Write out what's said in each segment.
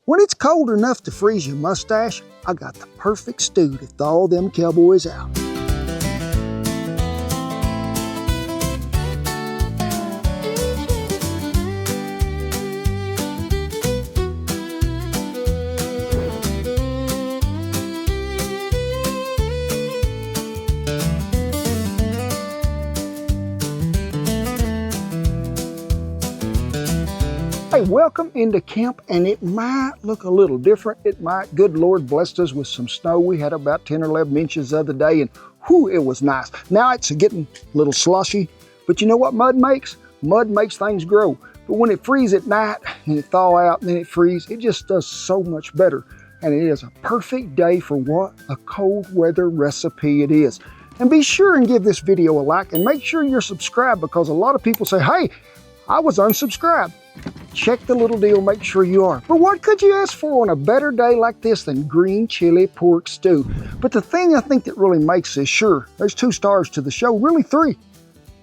When it's cold enough to freeze your mustache, I got the perfect stew to thaw them cowboys out. Hey, welcome into camp, and it might look a little different. It might. Good Lord blessed us with some snow. We had about 10 or 11 inches the other day, and whew, it was nice. Now it's getting a little slushy, but you know what mud makes? Mud makes things grow. But when it freezes at night, and it thaw out, and then it freezes, it just does so much better. And it is a perfect day for what a cold weather recipe it is. And be sure and give this video a like, and make sure you're subscribed, because a lot of people say, hey, I was unsubscribed. Check the little deal, make sure you are. But what could you ask for on a better day like this than green chili pork stew? But the thing I think that really makes this, sure, there's 2 stars to the show, really 3,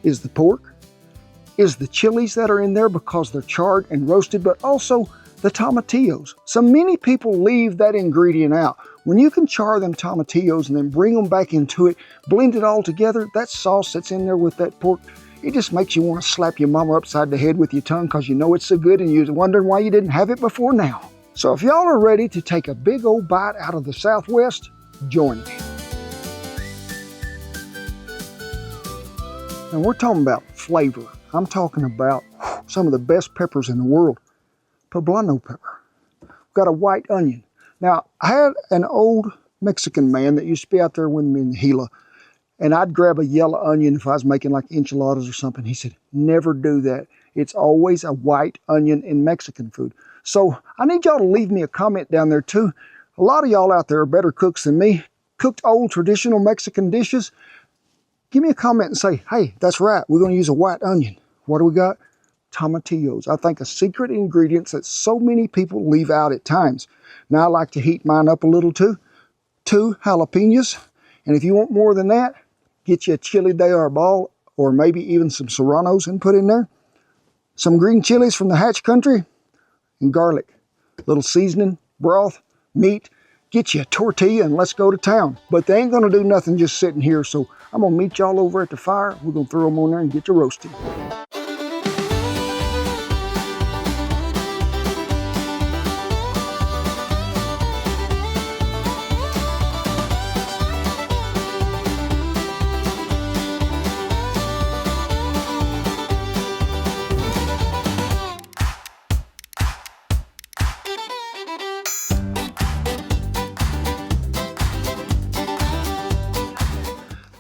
is the pork, is the chilies that are in there because they're charred and roasted, but also the tomatillos. So many people leave that ingredient out. When you can char them tomatillos and then bring them back into it, blend it all together, that sauce that's in there with that pork, it just makes you want to slap your mama upside the head with your tongue because you know it's so good and you're wondering why you didn't have it before now. So if y'all are ready to take a big old bite out of the Southwest, join me. And we're talking about flavor. I'm talking about some of the best peppers in the world. Poblano pepper. We've got a white onion. Now, I had an old Mexican man that used to be out there with me in Gila, and I'd grab a yellow onion if I was making like enchiladas or something. He said, never do that. It's always a white onion in Mexican food. So I need y'all to leave me a comment down there too. A lot of y'all out there are better cooks than me. Cooked old traditional Mexican dishes. Give me a comment and say, hey, that's right. We're going to use a white onion. What do we got? Tomatillos. I think a secret ingredient that so many people leave out at times. Now I like to heat mine up a little too. 2 jalapenos. And if you want more than that, get you a chili de arbol or maybe even some serranos and put in there. Some green chilies from the Hatch country and garlic. Little seasoning, broth, meat. Get you a tortilla and let's go to town. But they ain't gonna do nothing just sitting here, so I'm gonna meet y'all over at the fire. We're gonna throw them on there and get you roasted.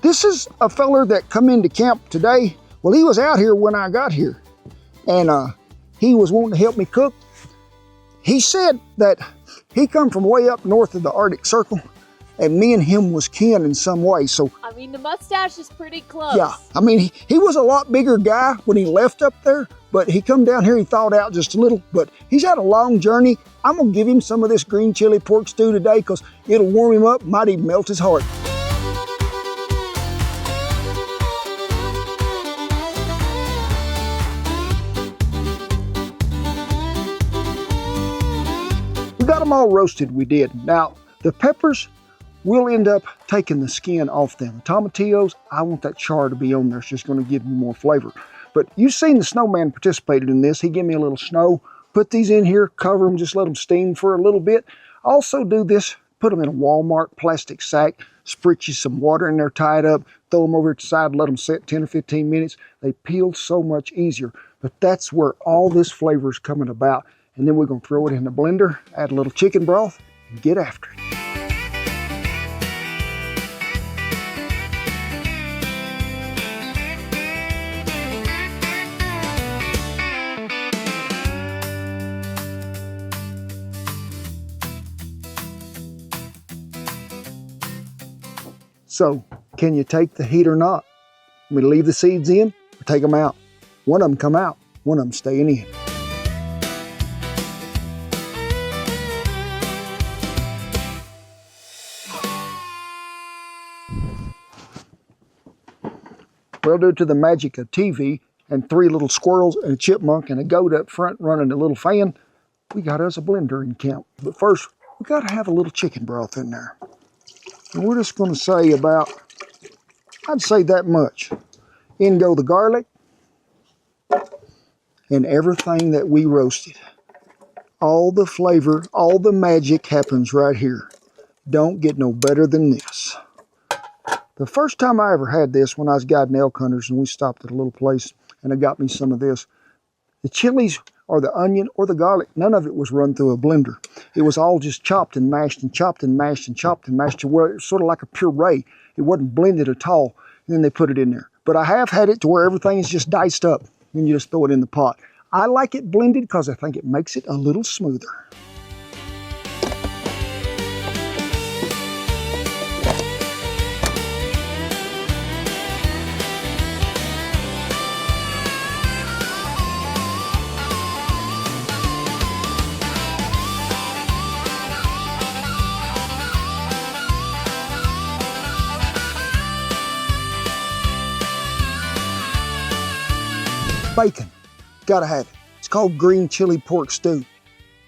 This is a feller that come into camp today. Well, he was out here when I got here, and he was wanting to help me cook. He said that he come from way up north of the Arctic Circle, and me and him was kin in some way. So I mean, the mustache is pretty close. Yeah, I mean, he was a lot bigger guy when he left up there, but he come down here, he thawed out just a little, but he's had a long journey. I'm gonna give him some of this green chili pork stew today because it'll warm him up, might even melt his heart. We got them all roasted, we did. Now, the peppers, we'll end up taking the skin off them. The tomatillos, I want that char to be on there. It's just gonna give me more flavor. But you've seen the snowman participated in this. He gave me a little snow. Put these in here, cover them, just let them steam for a little bit. Also do this, put them in a Walmart plastic sack, spritz you some water in there, tie it up, throw them over to the side, let them sit 10 or 15 minutes. They peel so much easier. But that's where all this flavor is coming about. And then we're gonna throw it in the blender, add a little chicken broth, and get after it. So, can you take the heat or not? We leave the seeds in or take them out. One of them come out, one of them staying in. Well, due to the magic of TV and 3 little squirrels and a chipmunk and a goat up front running a little fan, we got us a blender in camp. But first, we got to have a little chicken broth in there. And we're just going to say about, I'd say that much. In go the garlic and everything that we roasted. All the flavor, all the magic happens right here. Don't get no better than this. The first time I ever had this, when I was guiding elk hunters and we stopped at a little place and it got me some of this, the chilies or the onion or the garlic, none of it was run through a blender. It was all just chopped and mashed and chopped and mashed and chopped and mashed to where it was sort of like a puree. It wasn't blended at all. And then they put it in there. But I have had it to where everything is just diced up and you just throw it in the pot. I like it blended because I think it makes it a little smoother. Bacon, gotta have it. It's called green chili pork stew.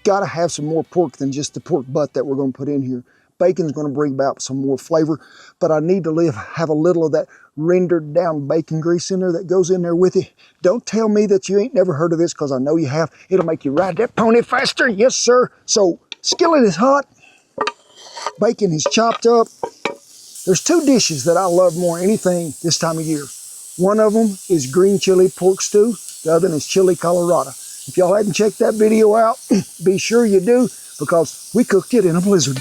Gotta have some more pork than just the pork butt that we're gonna put in here. Bacon's gonna bring about some more flavor, but I need to have a little of that rendered down bacon grease in there that goes in there with it. Don't tell me that you ain't never heard of this, because I know you have. It'll make you ride that pony faster, yes sir. So, skillet is hot, bacon is chopped up. There's two dishes that I love more than anything this time of year. One of them is green chili pork stew. The other is chili colorado. If y'all hadn't checked that video out, be sure you do, because we cooked it in a blizzard.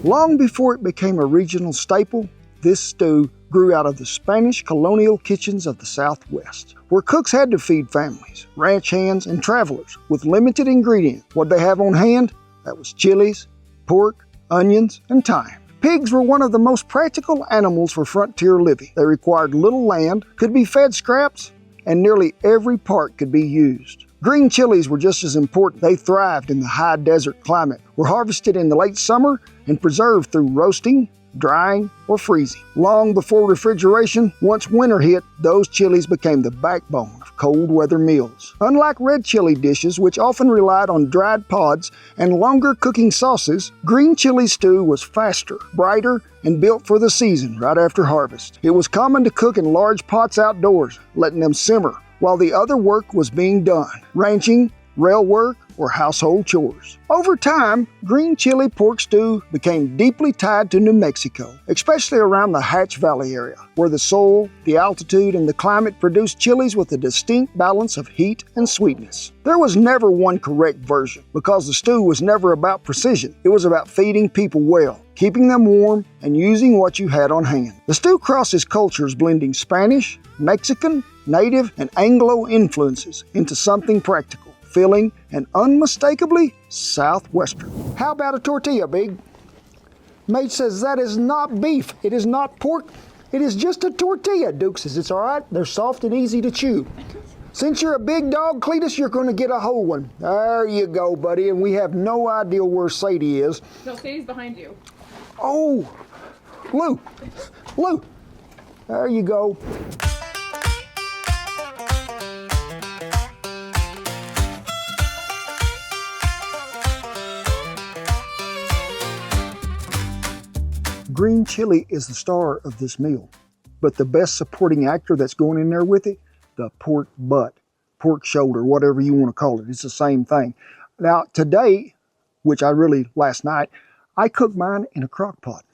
Long before it became a regional staple, this stew grew out of the Spanish colonial kitchens of the Southwest, where cooks had to feed families, ranch hands, and travelers with limited ingredients. What they have on hand? That was chilies, pork, onions, and thyme. Pigs were one of the most practical animals for frontier living. They required little land, could be fed scraps, and nearly every part could be used. Green chilies were just as important. They thrived in the high desert climate, were harvested in the late summer, and preserved through roasting, drying, or freezing. Long before refrigeration, once winter hit, those chilies became the backbone of cold weather meals. Unlike red chili dishes, which often relied on dried pods and longer cooking sauces, green chili stew was faster, brighter, and built for the season right after harvest. It was common to cook in large pots outdoors, letting them simmer while the other work was being done, ranching, rail work, or household chores. Over time, green chili pork stew became deeply tied to New Mexico, especially around the Hatch Valley area, where the soil, the altitude, and the climate produced chilies with a distinct balance of heat and sweetness. There was never one correct version, because the stew was never about precision. It was about feeding people well, keeping them warm, and using what you had on hand. The stew crosses cultures, blending Spanish, Mexican, Native, and Anglo influences into something practical, filling, and unmistakably Southwestern. How about a tortilla, Big? Mate says that is not beef. It is not pork. It is just a tortilla. Duke says it's all right. They're soft and easy to chew. Since you're a big dog, Cletus, you're going to get a whole one. There you go, buddy. And we have no idea where Sadie is. No, Sadie's behind you. Oh, Lou. Lou. There you go. Green chili is the star of this meal, but the best supporting actor that's going in there with it, the pork butt, pork shoulder, whatever you want to call it. It's the same thing. Now today, last night, I cooked mine in a crock pot.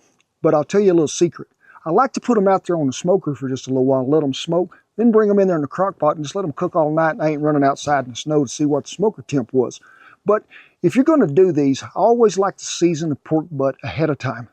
But I'll tell you a little secret. I like to put them out there on the smoker for just a little while, let them smoke, then bring them in there in the crock pot and just let them cook all night, and I ain't running outside in the snow to see what the smoker temp was. But if you're going to do these, I always like to season the pork butt ahead of time.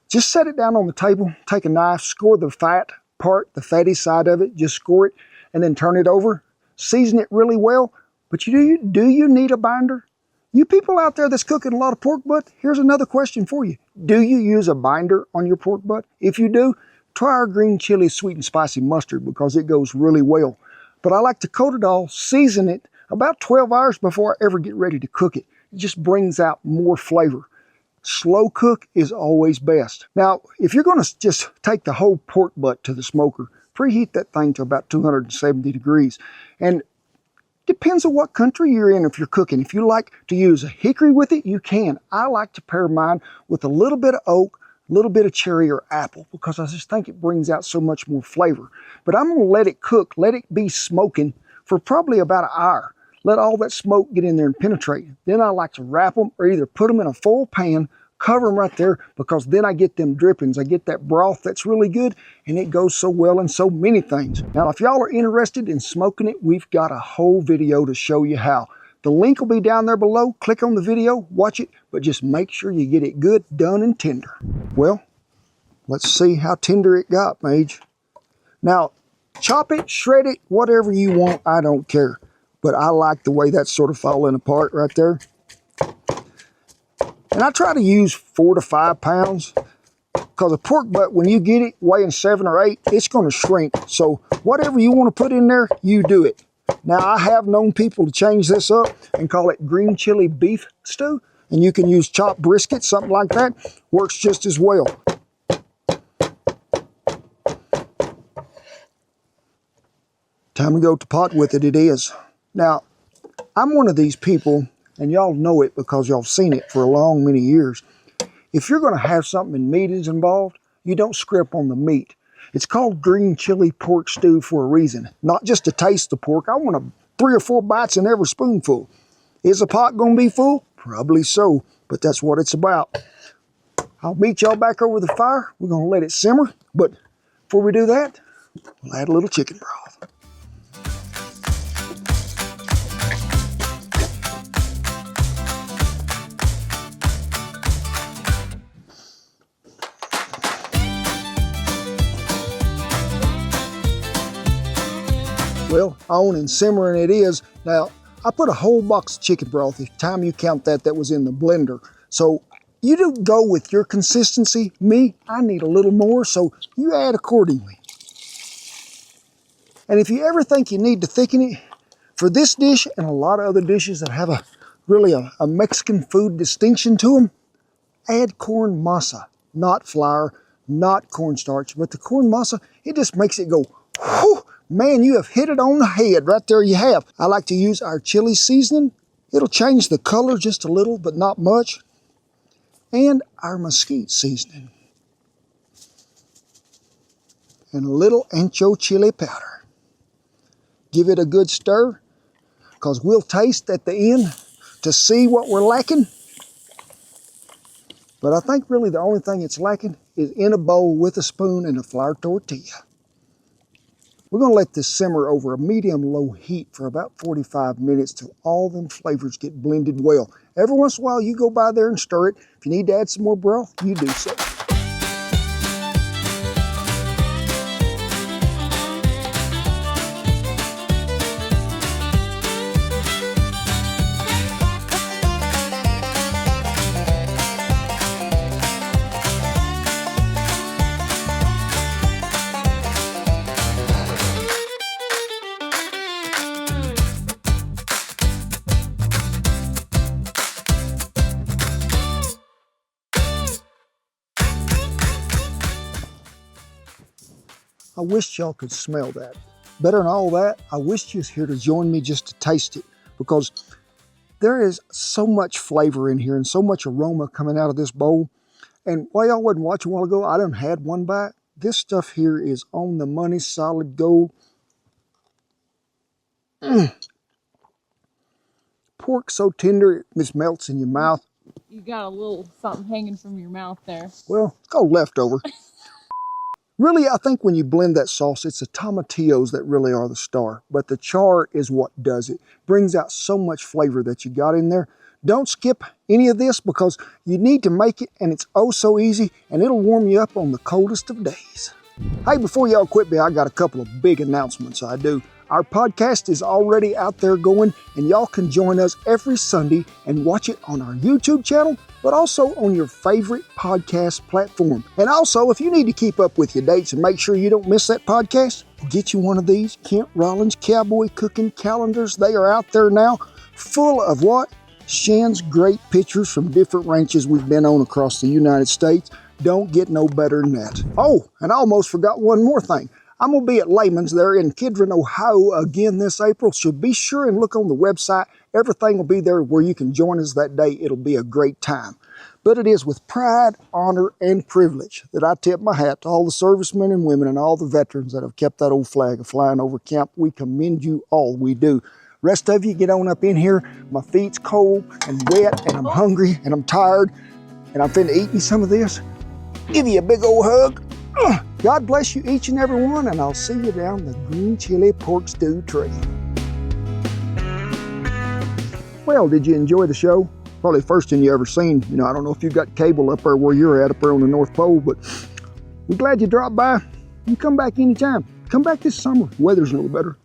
Just set it down on the table, take a knife, score the fat part, the fatty side of it, just score it, and then turn it over. Season it really well. But do you need a binder? You people out there that's cooking a lot of pork butt, here's another question for you. Do you use a binder on your pork butt? If you do, try our green chili sweet and spicy mustard, because it goes really well. But I like to coat it all, season it about 12 hours before I ever get ready to cook it. It just brings out more flavor. slow cook is always best. Now, if you're going to just take the whole pork butt to the smoker, preheat that thing to about 270 degrees. And depends on what country you're in if you're cooking. If you like to use a hickory with it, you can. I like to pair mine with a little bit of oak, a little bit of cherry or apple, because I just think it brings out so much more flavor. But I'm going to let it cook, let it be smoking for probably about an hour. Let all that smoke get in there and penetrate. Then I like to wrap them or either put them in a foil pan, cover them right there, because then I get them drippings. I get that broth that's really good, and it goes so well in so many things. Now, if y'all are interested in smoking it, we've got a whole video to show you how. The link will be down there below. Click on the video, watch it, but just make sure you get it good, done, and tender. Well, let's see how tender it got, Mage. Now, chop it, shred it, whatever you want, I don't care. But I like the way that's sort of falling apart right there. And I try to use 4 to 5 pounds, because a pork butt, when you get it weighing 7 or 8, it's going to shrink. So whatever you want to put in there, you do it. Now, I have known people to change this up and call it green chili beef stew. And you can use chopped brisket, something like that. Works just as well. Time to go to pot with it, it is. Now, I'm one of these people, and y'all know it because y'all seen it for a long many years. If you're going to have something and meat is involved, you don't scrimp on the meat. It's called green chili pork stew for a reason. Not just to taste the pork. I want 3 or 4 bites in every spoonful. Is the pot going to be full? Probably so, but that's what it's about. I'll meet y'all back over the fire. We're going to let it simmer, but before we do that, we'll add a little chicken broth. Well, on and simmering it is. Now, I put a whole box of chicken broth. Each time you count that, that was in the blender. So you do go with your consistency. Me, I need a little more, so you add accordingly. And if you ever think you need to thicken it, for this dish and a lot of other dishes that have really a Mexican food distinction to them, add corn masa, not flour, not cornstarch, but the corn masa, it just makes it go, whew. Man, you have hit it on the head. Right there you have. I like to use our chili seasoning. It'll change the color just a little, but not much. And our mesquite seasoning. And a little ancho chili powder. Give it a good stir, because we'll taste at the end to see what we're lacking. But I think really the only thing it's lacking is in a bowl with a spoon and a flour tortilla. We're going to let this simmer over a medium-low heat for about 45 minutes till all them flavors get blended well. Every once in a while, you go by there and stir it. If you need to add some more broth, you do so. I wish y'all could smell that. Better than all that, I wish you was here to join me just to taste it, because there is so much flavor in here and so much aroma coming out of this bowl. And while y'all wasn't watching a while ago, I done had one bite. This stuff here is on the money, solid gold. Pork so tender, it just melts in your mouth. You got a little something hanging from your mouth there. Well, it's called leftover. Really, I think when you blend that sauce, it's the tomatillos that really are the star. But the char is what does it. Brings out so much flavor that you got in there. Don't skip any of this, because you need to make it, and it's oh so easy, and it'll warm you up on the coldest of days. Hey, before y'all quit me, I got a couple of big announcements I do. Our podcast is already out there going, and y'all can join us every Sunday and watch it on our YouTube channel, but also on your favorite podcast platform. And also, if you need to keep up with your dates and make sure you don't miss that podcast, get you one of these Rollins Cowboy Cooking Calendars. They are out there now, full of what? Shan's great pictures from different ranches we've been on across the United States. Don't get no better than that. Oh, and I almost forgot one more thing. I'm going to be at Lehman's there in Kidron, Ohio again this April, so be sure and look on the website. Everything will be there where you can join us that day. It'll be a great time. But it is with pride, honor, and privilege that I tip my hat to all the servicemen and women and all the veterans that have kept that old flag a-flying over camp. We commend you all, we do. Rest of you, get on up in here. My feet's cold and wet, and I'm hungry, and I'm tired, and I'm finna eat me some of this. Give you a big old hug. God bless you each and every one, and I'll see you down the green chili pork stew trail. Well, did you enjoy the show? Probably the first thing you ever seen. You know, I don't know if you've got cable up there where you're at, up there on the North Pole, but we're glad you dropped by. You come back anytime. Come back this summer. Weather's a little better.